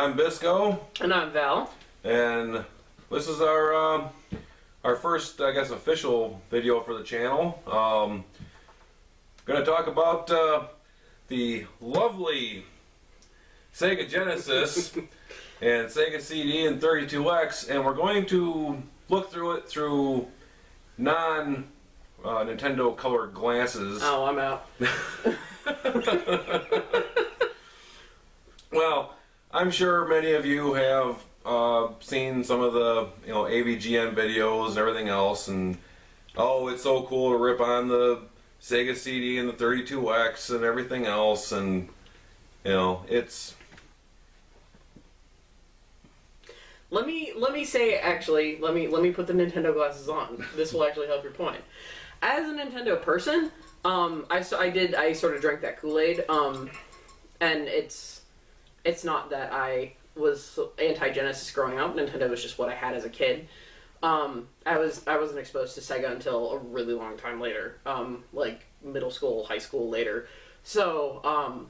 I'm Bisco. And I'm Val. And this is our first, I guess, official video for the channel. Going to talk about the lovely Sega Genesis and Sega CD and 32X, and we're going to look through it through non-Nintendo colored glasses. Oh, I'm out. Well, I'm sure many of you have seen some of the AVGN videos and everything else, and oh, it's so cool to rip on the Sega CD and the 32X and everything else, and it's. Let me say, actually, let me put the Nintendo glasses on. This will actually help your point. As a Nintendo person, I sort of drank that Kool-Aid, and it's not that I was anti-Genesis growing up. Nintendo was just what I had as a kid. I wasn't exposed to Sega until a really long time later, like middle school, high school later. So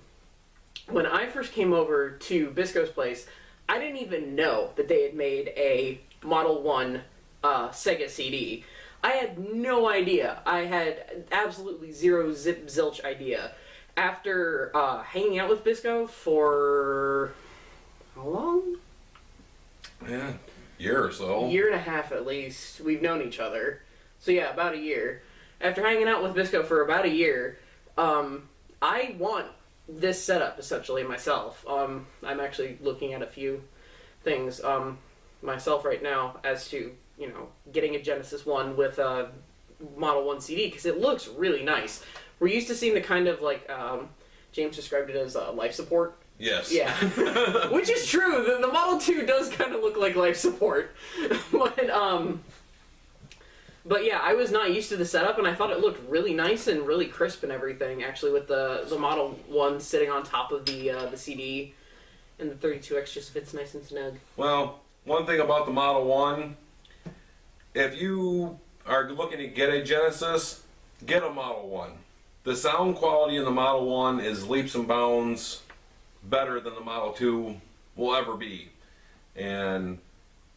when I first came over to Bisco's place, I didn't even know that they had made a Model 1 Sega CD. I had no idea. I had absolutely zero zilch idea. After hanging out with Bisco for how long? Yeah, year or so. Year and a half at least. We've known each other. So yeah, about a year. After hanging out with Bisco for about a year, I want this setup essentially myself. I'm actually looking at a few things myself right now as to getting a Genesis 1 with a Model 1 CD because it looks really nice. We're used to seeing the kind of like James described it as life support. Yes. Yeah, which is true. The Model 2 does kind of look like life support, but yeah, I was not used to the setup, and I thought it looked really nice and really crisp and everything. Actually, with the Model 1 sitting on top of the CD, and the 32X just fits nice and snug. Well, one thing about the Model 1, if you are looking to get a Genesis, get a Model 1. The sound quality in the Model 1 is leaps and bounds better than the Model 2 will ever be. And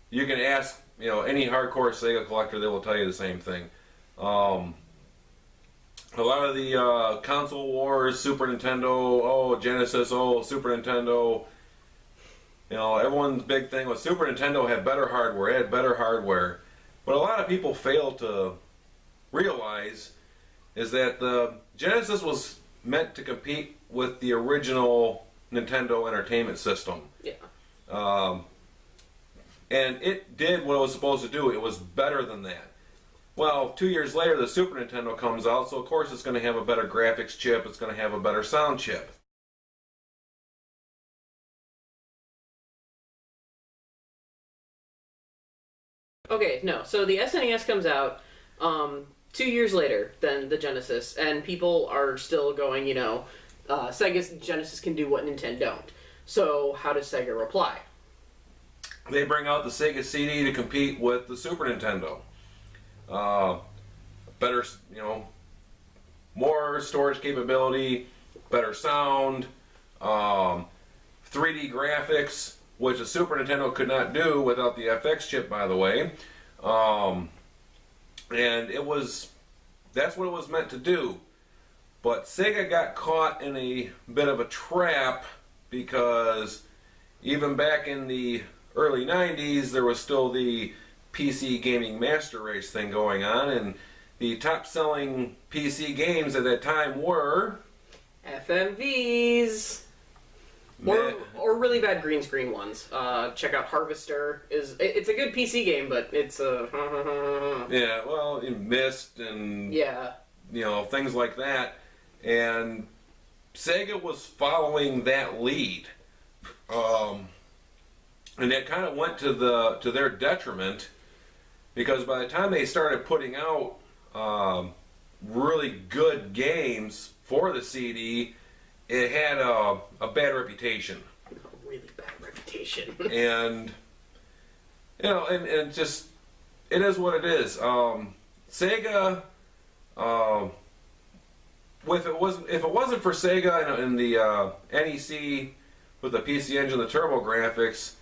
you can ask any hardcore Sega collector, they will tell you the same thing. A lot of the console wars, Super Nintendo, Genesis, Super Nintendo, everyone's big thing was Super Nintendo had better hardware, it had better hardware. But a lot of people fail to realize is that the Genesis was meant to compete with the original Nintendo Entertainment System. Yeah. And it did what it was supposed to do. It was better than that. Well, 2 years later, the Super Nintendo comes out, so of course it's going to have a better graphics chip, it's going to have a better sound chip. Okay, no. So the SNES comes out 2 years later than the Genesis, and people are still going, Sega's Genesis can do what Nintendo don't. So how does Sega reply? They bring out the Sega CD to compete with the Super Nintendo. Better, more storage capability, better sound, 3D graphics, which the Super Nintendo could not do without the FX chip, by the way. And that's what it was meant to do. But Sega got caught in a bit of a trap because even back in the early 90s, there was still the PC gaming master race thing going on, and the top-selling PC games at that time were FMVs. Or really bad green screen ones. Check out Harvester. It's a good PC game, but it's a yeah, well, Myst and things like that. And Sega was following that lead, and it kind of went to their detriment, because by the time they started putting out really good games for the CD, it had a bad reputation. A really bad reputation. And and just it is what it is. Sega, if it wasn't for Sega and the NEC with the PC Engine, the TurboGrafx,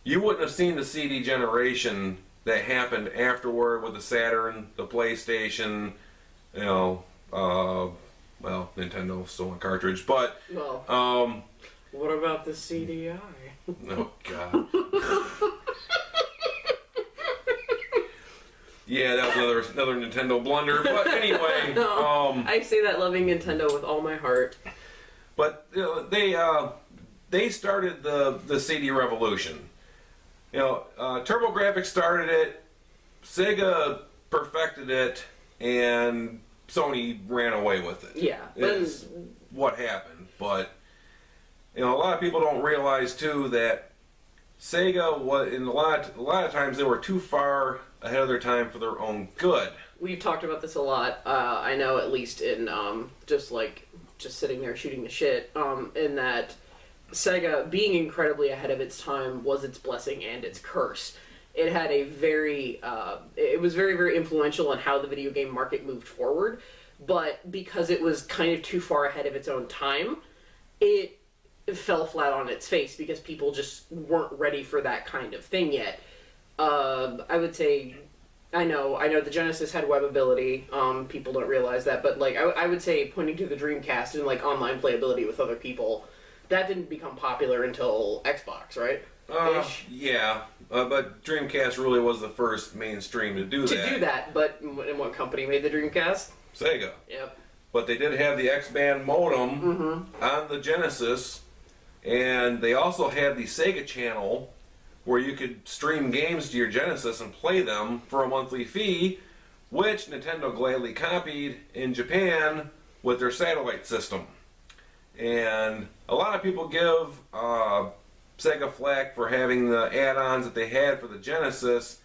you wouldn't have seen the CD generation that happened afterward with the Saturn, the PlayStation, you know, well, Nintendo still on cartridge, but what about the CDI? Oh God. Yeah, that was another Nintendo blunder. But anyway, I say that loving Nintendo with all my heart. But you know, they started the CD revolution. You know, TurboGrafx started it, Sega perfected it, and Sony ran away with it. Yeah, is what happened. But you know, a lot of people don't realize too that Sega was in a lot of times they were too far ahead of their time for their own good. We've talked about this a lot. I know, at least in just sitting there shooting the shit. In that Sega being incredibly ahead of its time was its blessing and its curse. It had a it was very, very influential on how the video game market moved forward. But because it was kind of too far ahead of its own time, it fell flat on its face because people just weren't ready for that kind of thing yet. I would say, I know the Genesis had webability. People don't realize that, but like I would say, pointing to the Dreamcast and like online playability with other people, that didn't become popular until Xbox, right? Yeah, but Dreamcast really was the first mainstream to do that. But and what company made the Dreamcast? Sega. Yep. But they did have the X-band modem on the Genesis, and they also had the Sega channel, where you could stream games to your Genesis and play them for a monthly fee, which Nintendo gladly copied in Japan with their satellite system. And a lot of people give Sega flack for having the add-ons that they had for the Genesis,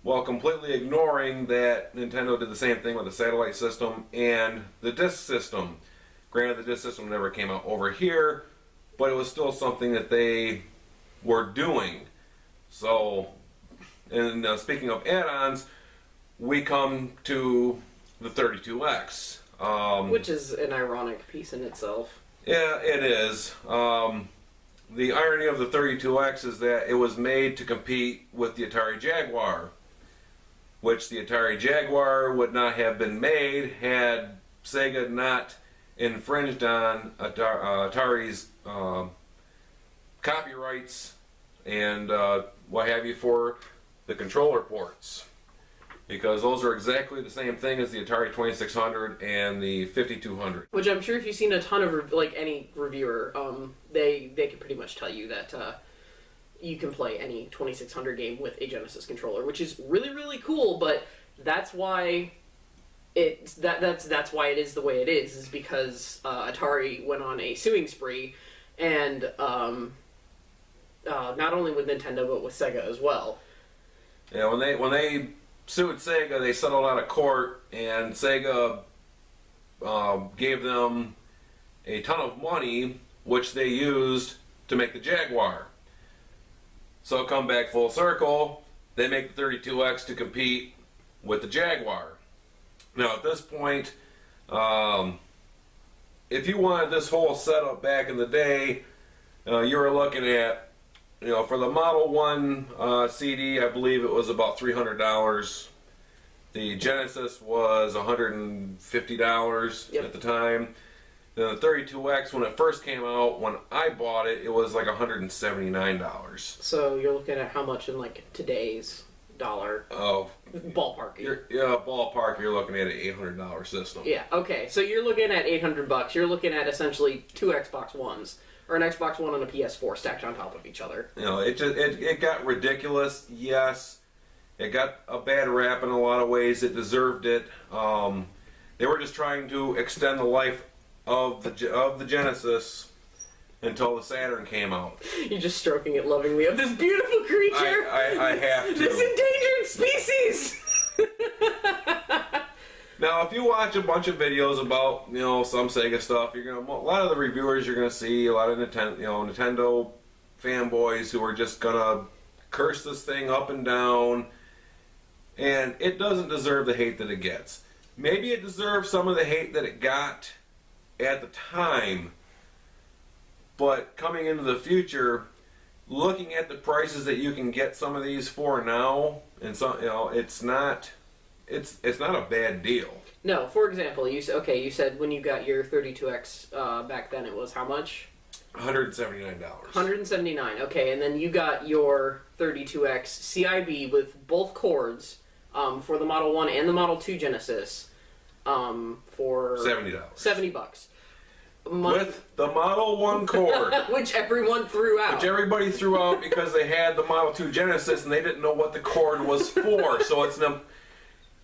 while completely ignoring that Nintendo did the same thing with the satellite system and the disc system. Granted, the disc system never came out over here, but it was still something that they were doing. So, and speaking of add-ons, we come to the 32X. Which is an ironic piece in itself. Yeah, it is. The irony of the 32X is that it was made to compete with the Atari Jaguar, which the Atari Jaguar would not have been made had Sega not infringed on Atari's copyrights and what have you for the controller ports, because those are exactly the same thing as the Atari 2600 and the 5200. Which I'm sure if you've seen a ton of any reviewer, they can pretty much tell you that you can play any 2600 game with a Genesis controller, which is really, really cool. But that's why that's why it is the way it is because Atari went on a suing spree, and not only with Nintendo but with Sega as well. Yeah, when they sued Sega, they settled out of court, and Sega gave them a ton of money, which they used to make the Jaguar. So come back full circle, they make the 32X to compete with the Jaguar. Now at this point, if you wanted this whole setup back in the day, you were looking at, for the Model 1 CD, I believe it was about $300. The Genesis was $150 at the time. Then the 32X, when it first came out, when I bought it, it was like $179. So you're looking at how much in today's dollar? Oh, ballpark. Ballpark. You're looking at an $800 system. Yeah. Okay. So you're looking at $800. You're looking at essentially two Xbox Ones, or an Xbox One and a PS4 stacked on top of each other. It got ridiculous. Yes, it got a bad rap in a lot of ways. It deserved it. They were just trying to extend the life of the Genesis until the Saturn came out. You're just stroking it lovingly of this beautiful creature. I have to. This endangered species. Now, if you watch a bunch of videos about some Sega stuff, a lot of the reviewers you're gonna see a lot of Nintendo fanboys who are just gonna curse this thing up and down, and it doesn't deserve the hate that it gets. Maybe it deserves some of the hate that it got at the time, But coming into the future, looking at the prices that you can get some of these for now, and some, it's not a bad deal. No, for example, you said when you got your 32X back then, it was how much? $179. $179. Okay, and then you got your 32X CIB with both cords for the Model 1 and the Model 2 Genesis for $70. $70. With the Model 1 cord. Which everyone threw out. Which everybody threw out because they had the Model 2 Genesis and they didn't know what the cord was for. So it's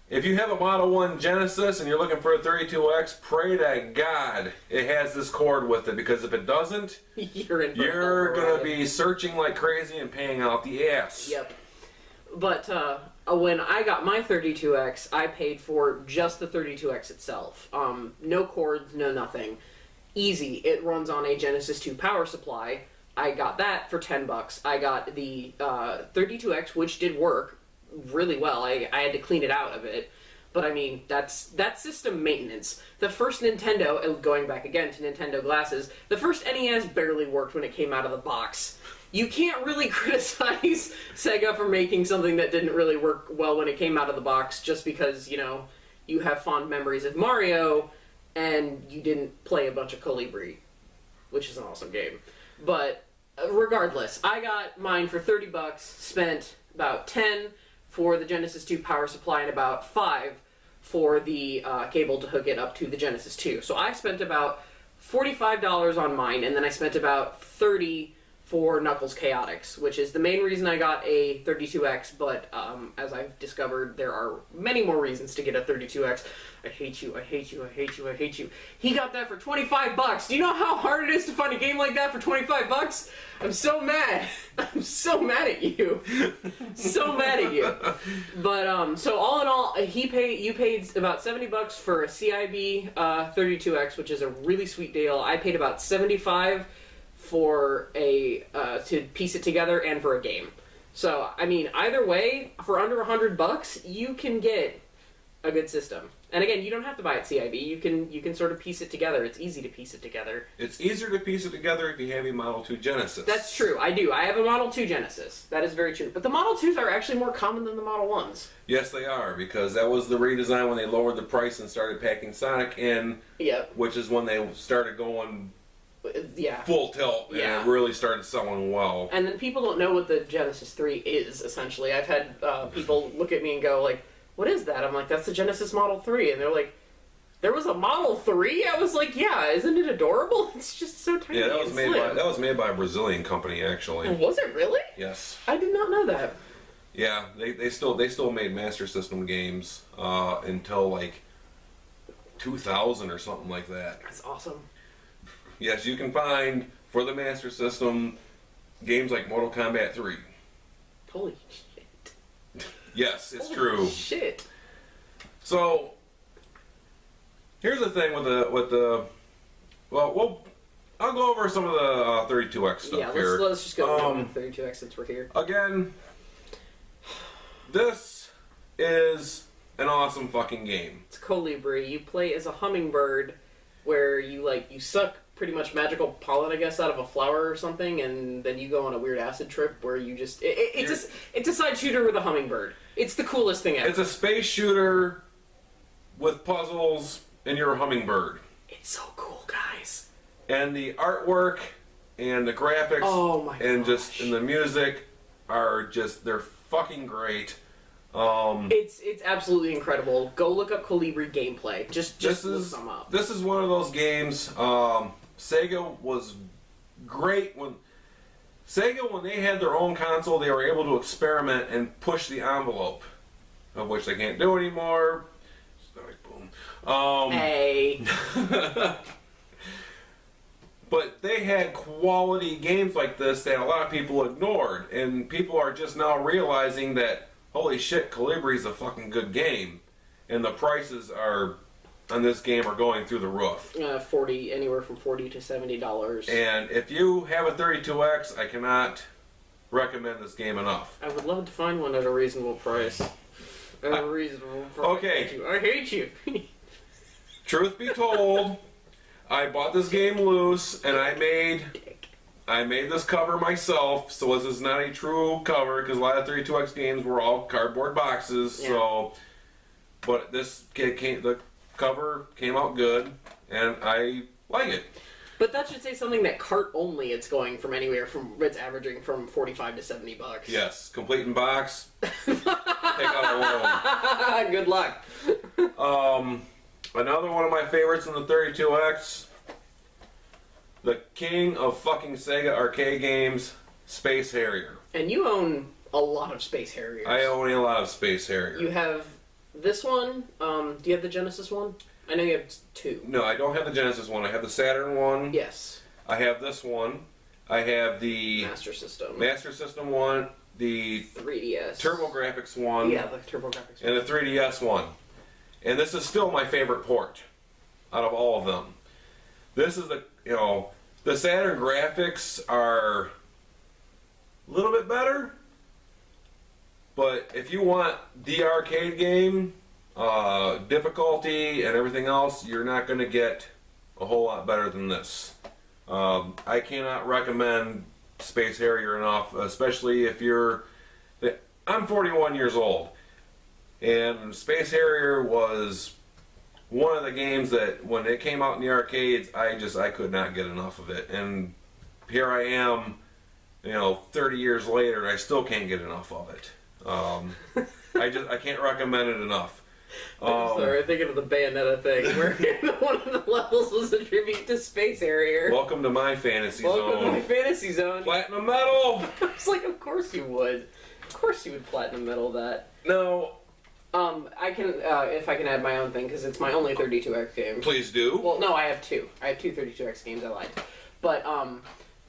if you have a Model 1 Genesis and you're looking for a 32X, pray to God it has this cord with it, because if it doesn't, you're going to be searching like crazy and paying out the ass. Yep. But when I got my 32X, I paid for just the 32X itself. No cords, no nothing. Easy. It runs on a Genesis 2 power supply. I got that for $10. I got the 32X, which did work really well. I had to clean it out of it. But I mean, that's system maintenance. The first Nintendo, going back again to Nintendo glasses, the first NES barely worked when it came out of the box. You can't really criticize Sega for making something that didn't really work well when it came out of the box, just because, you have fond memories of Mario and you didn't play a bunch of Colibri, which is an awesome game. But regardless, I got mine for $30, spent about $10 for the Genesis 2 power supply and about $5 for the cable to hook it up to the Genesis 2. So I spent about $45 on mine, and then I spent about $30 for Knuckles Chaostix, which is the main reason I got a 32X, but as I've discovered, there are many more reasons to get a 32X. I hate you, I hate you, I hate you, I hate you. He got that for $25. Do you know how hard it is to find a game like that for $25? I'm so mad. I'm so mad at you. So mad at you. But, so all in all, you paid about $70 for a CIB 32X, which is a really sweet deal. I paid about $75 for to piece it together and for a game. So, I mean, either way, for under $100, you can get a good system. And again, you don't have to buy it CIB. You can sort of piece it together. It's easy to piece it together. It's easier to piece it together if you have a Model 2 Genesis. That's true. I do. I have a Model 2 Genesis. That is very true. But the Model 2s are actually more common than the Model 1s. Yes, they are, because that was the redesign when they lowered the price and started packing Sonic in. Yep. Which is when they started going yeah. full tilt, and it really started selling well. And then people don't know what the Genesis 3 is, essentially. I've had people look at me and go, like, what is that? I'm like, that's the Genesis Model 3. And they're like, there was a Model 3? I was like, yeah, isn't it adorable? It's just so tiny. Yeah, that was made by a Brazilian company, actually. Was it really? Yes. I did not know that. Yeah, they still made Master System games until like 2000 or something like that. That's awesome. Yes, you can find for the Master System games like Mortal Kombat 3. Holy shit. Yes, it's Holy true. Shit. So here's the thing with the I'll go over some of the 32X stuff here. Yeah, let's just go over the 32X since we're here. Again, this is an awesome fucking game. It's Colibri. You play as a hummingbird where you suck pretty much magical pollen, I guess, out of a flower or something, and then you go on a weird acid trip where you just... It's a side shooter with a hummingbird. It's the coolest thing ever. It's a space shooter with puzzles, and you're a hummingbird. It's so cool, guys. And the artwork and the graphics and the music are just, they're fucking great. It's absolutely incredible. Go look up Colibri gameplay. Just look them up. This is one of those games. Sega was great when they had their own console. They were able to experiment and push the envelope, of which they can't do anymore. Boom. Hey. But they had quality games like this that a lot of people ignored, and people are just now realizing that, holy shit, Colibri's a fucking good game, and the prices on this game are going through the roof. Anywhere from $40 to $70. And if you have a 32X, I cannot recommend this game enough. I would love to find one at a reasonable price. Okay. I hate you. Truth be told, I bought this game loose, and I made I made this cover myself, so this is not a true cover because a lot of 32X games were all cardboard boxes. Yeah. So, but this the cover came out good, and I like it. But that should say something that cart only. It's going from anywhere from it's averaging from $45 to $70. Yes, complete in box. Take out a loan. Good luck. Another one of my favorites in the 32X. The king of fucking Sega arcade games, Space Harrier. And you own a lot of Space Harriers. I own a lot of Space Harrier. You have this one. Do you have the Genesis one? I know you have two. No, I don't have the Genesis one. I have the Saturn one. Yes. I have this one. I have the Master System one. The 3DS. TurboGrafx one. Yeah, the TurboGrafx one. And the 3DS one. And this is still my favorite port out of all of them. This is the Saturn graphics are a little bit better, but if you want the arcade game, difficulty and everything else, you're not going to get a whole lot better than this. I cannot recommend Space Harrier enough, especially if you're... I'm 41 years old, and Space Harrier was one of the games that when it came out in the arcades, I could not get enough of it. And here I am, 30 years later, I still can't get enough of it. I can't recommend it enough. Sorry, I'm thinking of the Bayonetta thing, where one of the levels was a tribute to Space Harrier. Welcome to my fantasy zone. Welcome to my fantasy zone. Platinum Medal! I was like, of course you would. Of course you would Platinum Medal that. No. I can, if I can add my own thing, because it's my only 32X game. Please do. Well, no, I have two. I have two 32X games I like. But,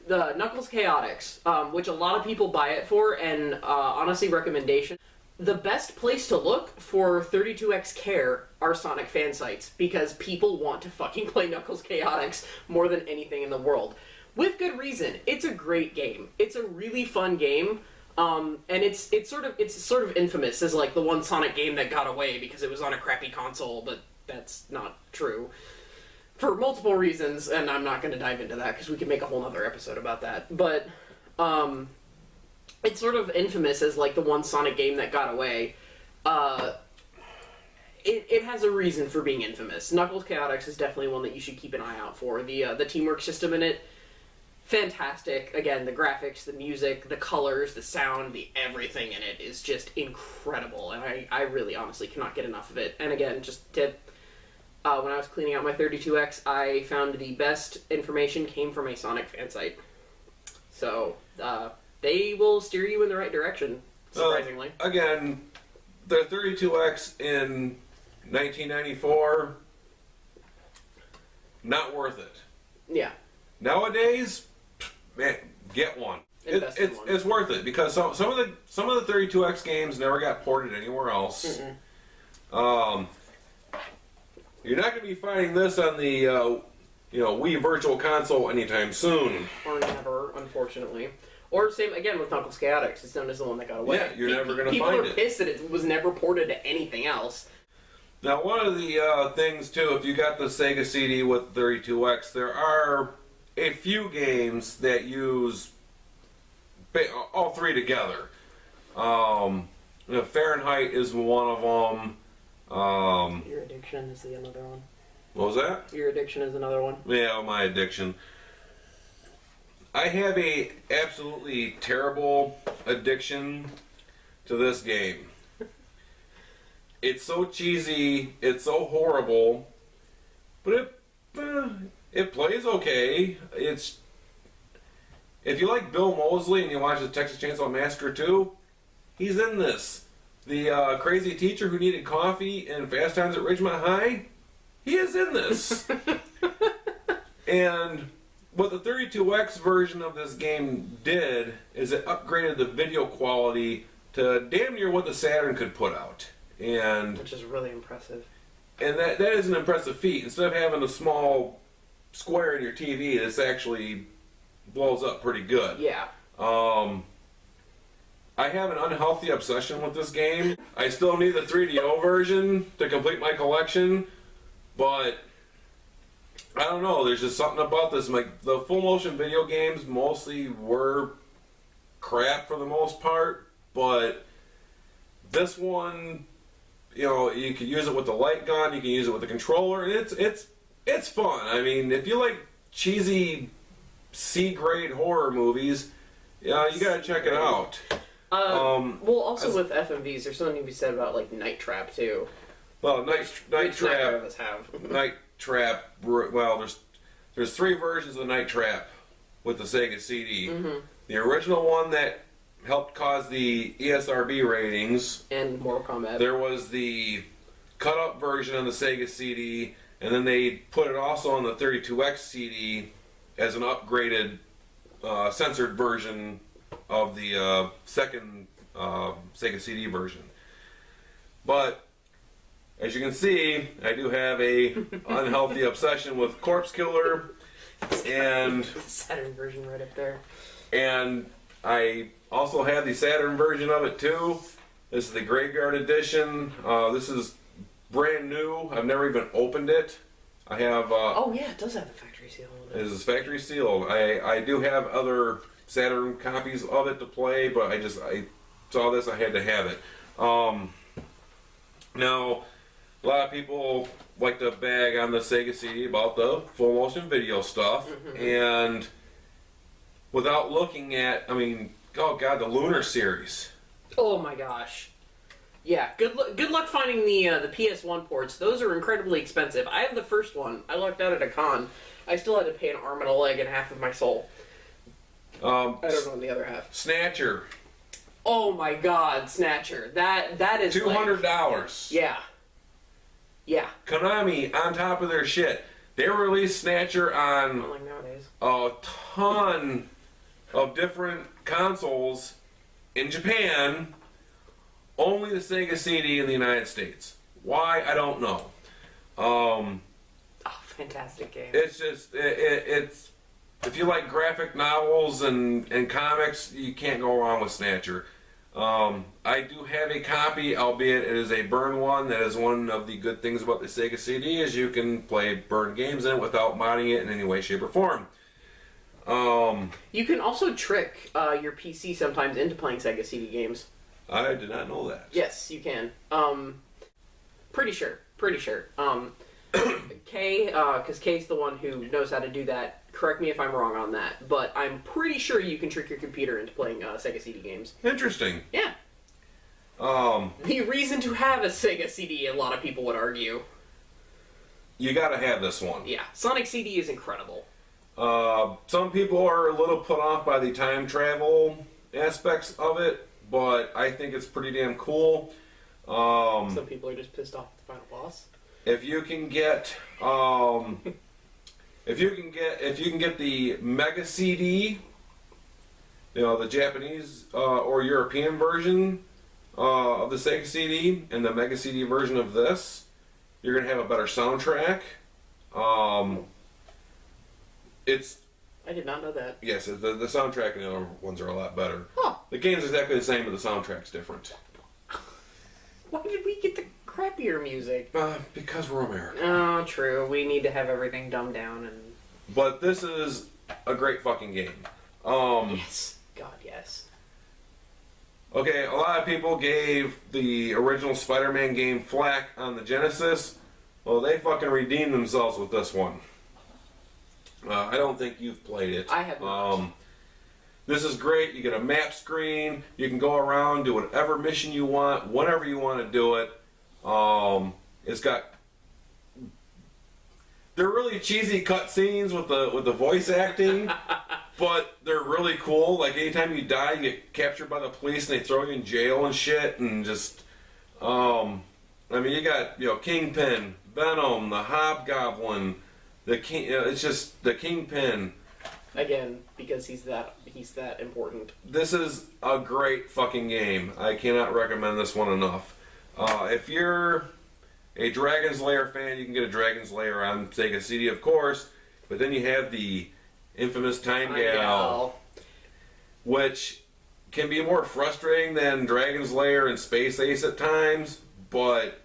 the Knuckles Chaostix, which a lot of people buy it for, and, honestly, recommendation. The best place to look for 32X care are Sonic fan sites, because people want to fucking play Knuckles Chaostix more than anything in the world. With good reason. It's a great game. It's a really fun game. And it's sort of infamous as like the one Sonic game that got away because it was on a crappy console, but that's not true. For multiple reasons, and I'm not going to dive into that because we could make a whole other episode about that. But, it's sort of infamous as like the one Sonic game that got away. It has a reason for being infamous. Knuckles Chaotix is definitely one that you should keep an eye out for. The teamwork system in it, fantastic. Again, the graphics, the music, the colors, the sound, the everything in it is just incredible, and I really honestly cannot get enough of it. And again, just tip, when I was cleaning out my 32X, I found the best information came from a Sonic fan site. So, they will steer you in the right direction, surprisingly. Again, the 32X in 1994, not worth it. Yeah. Nowadays, man, get one. It's worth it because some of the 32X games never got ported anywhere else. Mm-mm. You're not going to be finding this on the Wii Virtual Console anytime soon. Or never, unfortunately. Or same again with Knuckles Chaotix. It's known as the one that got away. Yeah, you're never going to find it. People are pissed that it was never ported to anything else. Now, one of the things too, if you got the Sega CD with 32X, there are a few games that use all three together. Fahrenheit is one of them. Your Addiction is the another one. What was that? Your Addiction is another one. Yeah, My Addiction. I have a absolutely terrible addiction to this game. It's so cheesy, it's so horrible, but it plays okay. If you like Bill Moseley and you watch the Texas Chainsaw Massacre 2, he's in this. The crazy teacher who needed coffee in Fast Times at Ridgemont High, he is in this. And what the 32X version of this game did is it upgraded the video quality to damn near what the Saturn could put out. Which is really impressive. And that is an impressive feat. Instead of having a small square in your TV, this actually blows up pretty good. Yeah. I have an unhealthy obsession with this game. I still need the 3DO version to complete my collection, but I don't know. There's just something about this. Like the full motion video games mostly were crap for the most part, but this one, you know, you can use it with the light gun, you can use it with the controller, and it's fun. I mean, if you like cheesy C-grade horror movies, yeah, you gotta check it out. Well, also with FMVs, there's something to be said about like Night Trap too. Well, Night Trap. Night Trap. Well, there's 3 versions of Night Trap with the Sega CD. Mm-hmm. The original one that helped cause the ESRB ratings and Mortal Kombat. There was the cut-up version on the Sega CD, and then they put it also on the 32X CD as an upgraded, censored version of the second Sega CD version. But as you can see, I do have a unhealthy obsession with Corpse Killer, and the Saturn version right up there. And I also have the Saturn version of it too. This is the Graveyard Edition. This is brand new. I've never even opened it. I have. Oh yeah, it does have the factory seal on it. This is factory sealed. I do have other Saturn copies of it to play, but I saw this. I had to have it. Now, a lot of people like to bag on the Sega CD about the full motion video stuff, and without looking at, I mean, oh god, the Lunar series. Oh my gosh. Yeah, good luck finding the PS1 ports. Those are incredibly expensive. I have the first one. I lucked out at a con. I still had to pay an arm and a leg and half of my soul. I don't know the other half. Snatcher. Oh my god, Snatcher. That is $200. Like, yeah. Konami on top of their shit. They released Snatcher on not like nowadays. A ton of different consoles in Japan. Only the Sega CD in the United States. Why? I don't know. Fantastic game. It's just it's if you like graphic novels and comics, you can't go wrong with Snatcher. I do have a copy, albeit it is a burn one. That is one of the good things about the Sega CD is you can play burn games in it without modding it in any way, shape, or form. You can also trick your PC sometimes into playing Sega CD games. I did not know that. Yes, you can. Pretty sure. Kay, because Kay's the one who knows how to do that. Correct me if I'm wrong on that, but I'm pretty sure you can trick your computer into playing Sega CD games. Interesting. Yeah. The reason to have a Sega CD, a lot of people would argue. You gotta have this one. Yeah. Sonic CD is incredible. Some people are a little put off by the time travel aspects of it, but I think it's pretty damn cool. Some people are just pissed off at the final boss. If you can get if you can get the Mega CD, you know, the Japanese or European version of the Sega CD and the Mega CD version of this, you're gonna have a better soundtrack. It's I did not know that. Yes, the soundtrack and the other ones are a lot better. Huh. The game's exactly the same, but the soundtrack's different. Why did we get the crappier music? Because we're American. Oh, true. We need to have everything dumbed down and... But this is a great fucking game. Yes. God, yes. Okay, a lot of people gave the original Spider-Man game flack on the Genesis. Well, they fucking redeemed themselves with this one. I don't think you've played it. I have not. This is great. You get a map screen. You can go around, do whatever mission you want, whenever you want to do it. It's got... They're really cheesy cutscenes with the voice acting, but they're really cool. Like, anytime you die, you get captured by the police and they throw you in jail and shit, and just... I mean, you got, you know, Kingpin, Venom, the Hobgoblin, the King... it's just the Kingpin... Again, because he's that important. This is a great fucking game. I cannot recommend this one enough. If you're a Dragon's Lair fan, you can get a Dragon's Lair on Sega CD, of course. But then you have the infamous Time Gal, which can be more frustrating than Dragon's Lair and Space Ace at times. But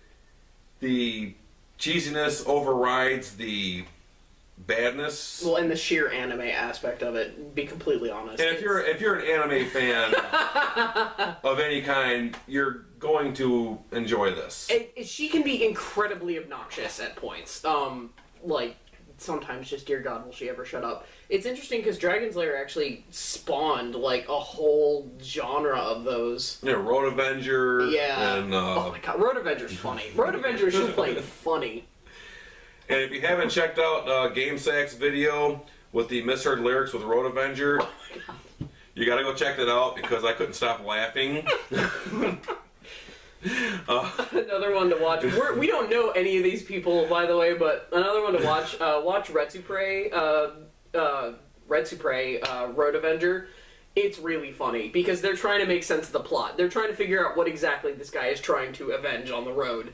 the cheesiness overrides the badness. Well, and the sheer anime aspect of it, be completely honest. And if you're an anime fan of any kind, you're going to enjoy this. She can be incredibly obnoxious at points. Like, sometimes just, dear God, will she ever shut up? It's interesting because Dragon's Lair actually spawned, like, a whole genre of those. Yeah, Road Avenger. Yeah. And, oh my God, Road Avenger's funny. Road Avenger's just plain funny. And if you haven't checked out GameSack's video with the misheard lyrics with Road Avenger, Oh my God. you gotta go check that out because I couldn't stop laughing. Another one to watch. We don't know any of these people, by the way, but another one to watch. Watch Retsupre, Road Avenger. It's really funny because they're trying to make sense of the plot. They're trying to figure out what exactly this guy is trying to avenge on the road,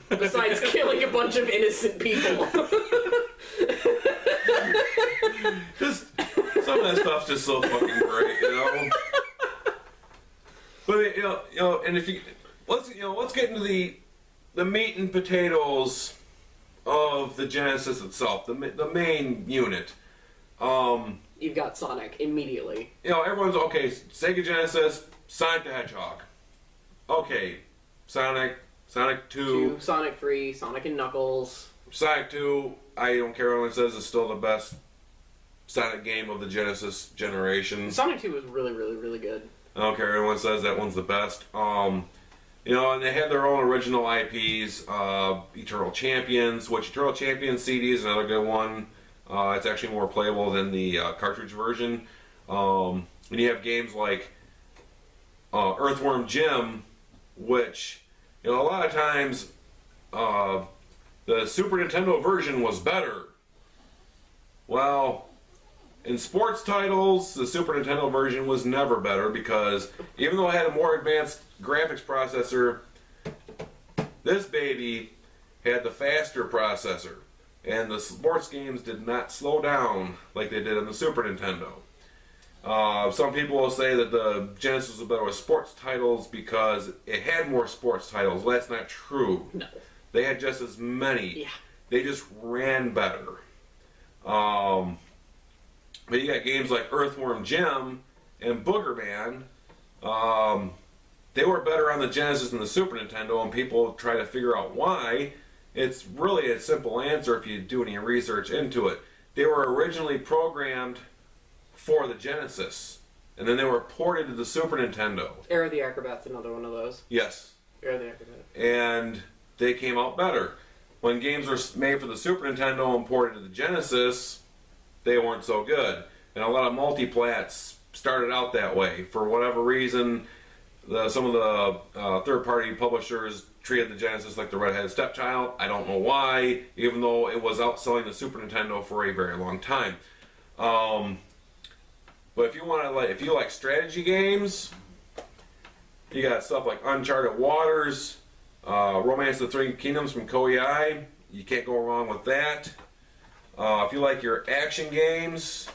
besides killing a bunch of innocent people. Just some of that stuff's just so fucking great, you know. But you know, and if you let's get into the meat and potatoes of the Genesis itself, the main unit. You've got Sonic immediately. You know, everyone's okay. Sega Genesis, Sonic the Hedgehog. Okay, Sonic 2, Sonic 3, Sonic and Knuckles. Sonic 2. I don't care what anyone says, is still the best Sonic game of the Genesis generation. Sonic 2 was really, really, really good. I don't care if anyone says that one's the best. You know, and they had their own original IPs, Eternal Champions, which Eternal Champions CD is another good one. It's actually more playable than the cartridge version. And you have games like Earthworm Jim, which, you know, a lot of times the Super Nintendo version was better. Well, in sports titles, the Super Nintendo version was never better because even though it had a more advanced graphics processor, this baby had the faster processor. And the sports games did not slow down like they did on the Super Nintendo. Some people will say that the Genesis was better with sports titles because it had more sports titles. Well, that's not true. No. They had just as many. Yeah. They just ran better. But you got games like Earthworm Jim and Booger Man. They were better on the Genesis than the Super Nintendo, and people try to figure out why. It's really a simple answer if you do any research into it. They were originally programmed for the Genesis, and then they were ported to the Super Nintendo. Era of the Acrobat's another one of those. Yes. Era of the Acrobat. And they came out better. When games were made for the Super Nintendo and ported to the Genesis, they weren't so good. And a lot of multiplats started out that way. For whatever reason, some of the third-party publishers treated the Genesis like the redheaded stepchild. I don't know why, even though it was outselling the Super Nintendo for a very long time. But if you like strategy games, you got stuff like Uncharted Waters, Romance of the Three Kingdoms from Koei. You can't go wrong with that. If you like your action games,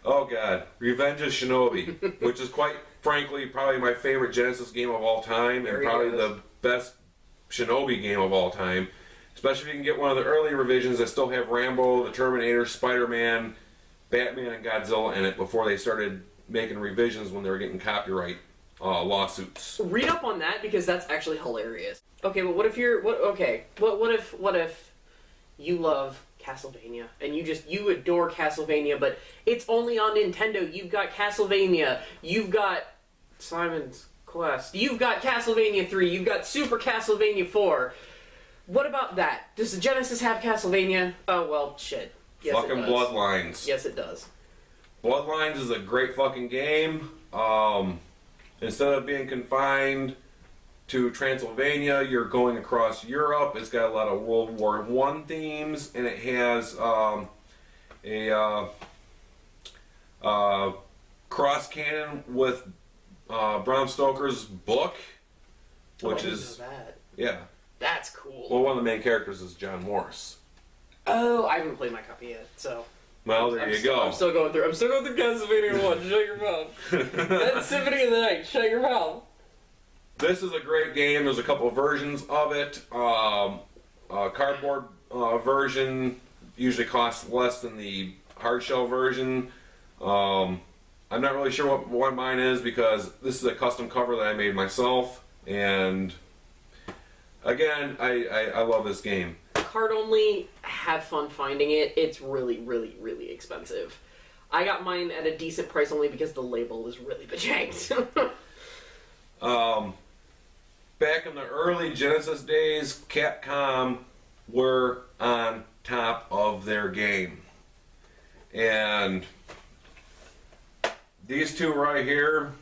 oh god, Revenge of Shinobi, which is quite frankly probably my favorite Genesis game of all time, and probably the best Shinobi game of all time. Especially if you can get one of the early revisions that still have Rambo, the Terminator, Spider-Man, Batman, and Godzilla in it before they started making revisions when they were getting copyright lawsuits. Read up on that because that's actually hilarious. Okay, but what if you love Castlevania and you adore Castlevania, but it's only on Nintendo. You've got Castlevania, you've got Simon's Quest, you've got Castlevania 3, you've got Super Castlevania 4. What about that? Does the Genesis have Castlevania? Oh well, shit. Yes, fucking Bloodlines. Yes, it does. Bloodlines is a great fucking game. Instead of being confined to Transylvania, you're going across Europe. It's got a lot of World War I themes, and it has a cross canon with Bram Stoker's book, which is that. Yeah. That's cool. Well, one of the main characters is John Morris. Oh, I haven't played my copy yet, so. Well, there you go. I'm still going through Castlevania 1. Shut your mouth. That's Symphony of the Night. Shut your mouth. This is a great game. There's a couple of versions of it. Cardboard version usually costs less than the hard shell version. I'm not really sure what mine is because this is a custom cover that I made myself, and again, I love this game. Card only, have fun finding it. It's really, really, really expensive. I got mine at a decent price only because the label is really bejanked. Back in the early Genesis days, Capcom were on top of their game. And these two right here,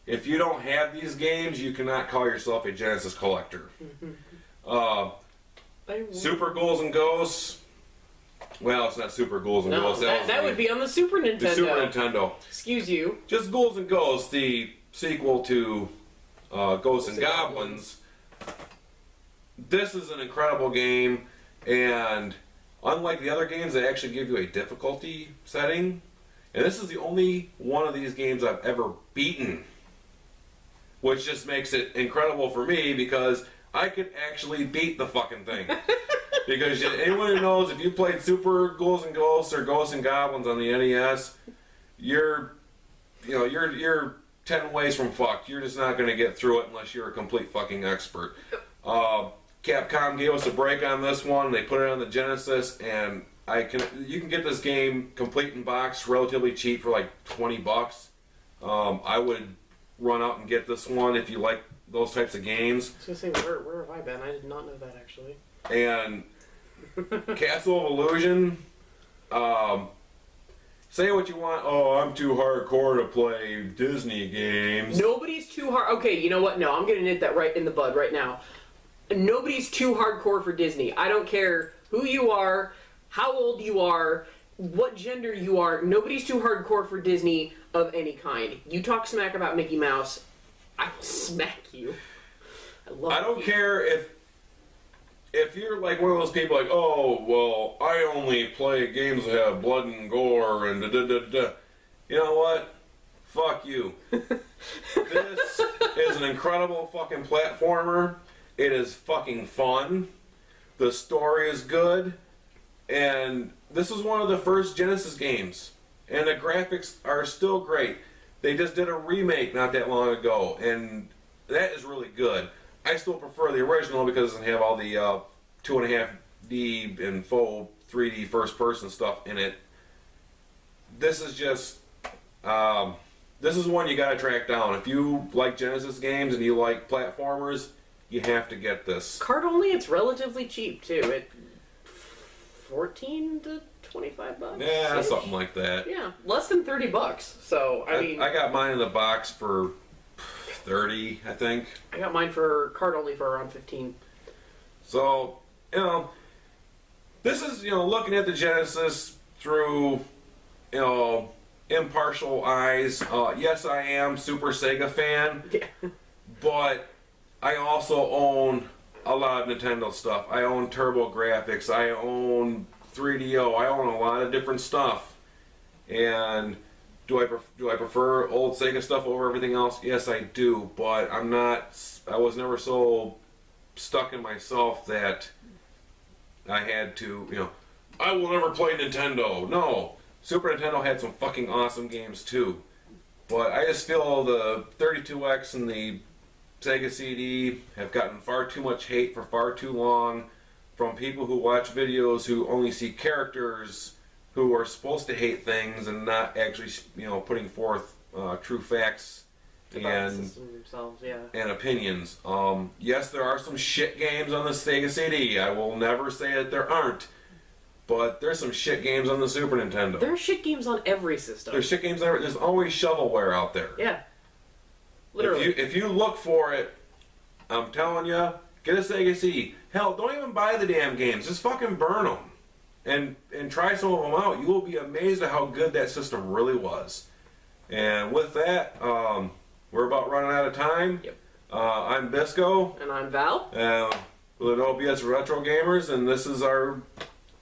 if you don't have these games, you cannot call yourself a Genesis collector. Super Ghouls and Ghosts. Well, it's not Super Ghouls and Ghosts. That would be on the Super Nintendo. The Super Nintendo. Excuse you. Just Ghouls and Ghosts, the sequel to Ghosts and Goblins. This is an incredible game, and unlike the other games, they actually give you a difficulty setting. And this is the only one of these games I've ever beaten, which just makes it incredible for me because I could actually beat the fucking thing. Because anyone who knows, if you played Super Ghouls and Ghosts or Ghosts and Goblins on the NES, you're 10 ways from fucked. You're just not going to get through it unless you're a complete fucking expert. Capcom gave us a break on this one. They put it on the Genesis, and you can get this game complete in box relatively cheap for like $20. I would run out and get this one if you like those types of games. I was going to say, where have I been? I did not know that, actually. And Castle of Illusion, say what you want. Oh, I'm too hardcore to play Disney games. Nobody's too hard. Okay, you know what? No, I'm going to nip that right in the bud right now. Nobody's too hardcore for Disney. I don't care who you are, how old you are, what gender you are. Nobody's too hardcore for Disney of any kind. You talk smack about Mickey Mouse, I will smack you. I don't care if you're like one of those people like, oh, well, I only play games that have blood and gore and da-da-da-da. You know what? Fuck you. This is an incredible fucking platformer. It is fucking fun. The story is good. And this was one of the first Genesis games. And the graphics are still great. They just did a remake not that long ago. And that is really good. I still prefer the original because it doesn't have all the 2.5D and full 3D first person stuff in it. This is just... this is one you gotta track down. If you like Genesis games and you like platformers, you have to get this. Card only, it's relatively cheap too. It 14 to 25 bucks. Yeah, something like that. Yeah, less than $30. So I mean, I got mine in the box for 30, I think. I got mine for card only for around 15. So this is looking at the Genesis through impartial eyes. Yes, I am Super Sega fan, yeah. But I also own a lot of Nintendo stuff. I own TurboGrafx. I own 3DO. I own a lot of different stuff. And do I prefer old Sega stuff over everything else? Yes, I do. But I was never so stuck in myself that I had to, I will never play Nintendo. No. Super Nintendo had some fucking awesome games too. But I just feel the 32X and the Sega CD have gotten far too much hate for far too long from people who watch videos who only see characters who are supposed to hate things and not actually, putting forth true facts and opinions. Yes, there are some shit games on the Sega CD. I will never say that there aren't. But there's some shit games on the Super Nintendo. There are shit games on every system. There's shit games on there's always shovelware out there. Yeah. Literally. If you look for it, I'm telling you, get a Sega CD. Hell, don't even buy the damn games. Just fucking burn them. And try some of them out. You will be amazed at how good that system really was. And with that, we're about running out of time. Yep. I'm Bisco. And I'm Val. With OBS Retro Gamers, and this is our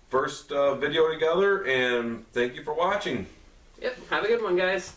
first video together, and thank you for watching. Yep, have a good one, guys.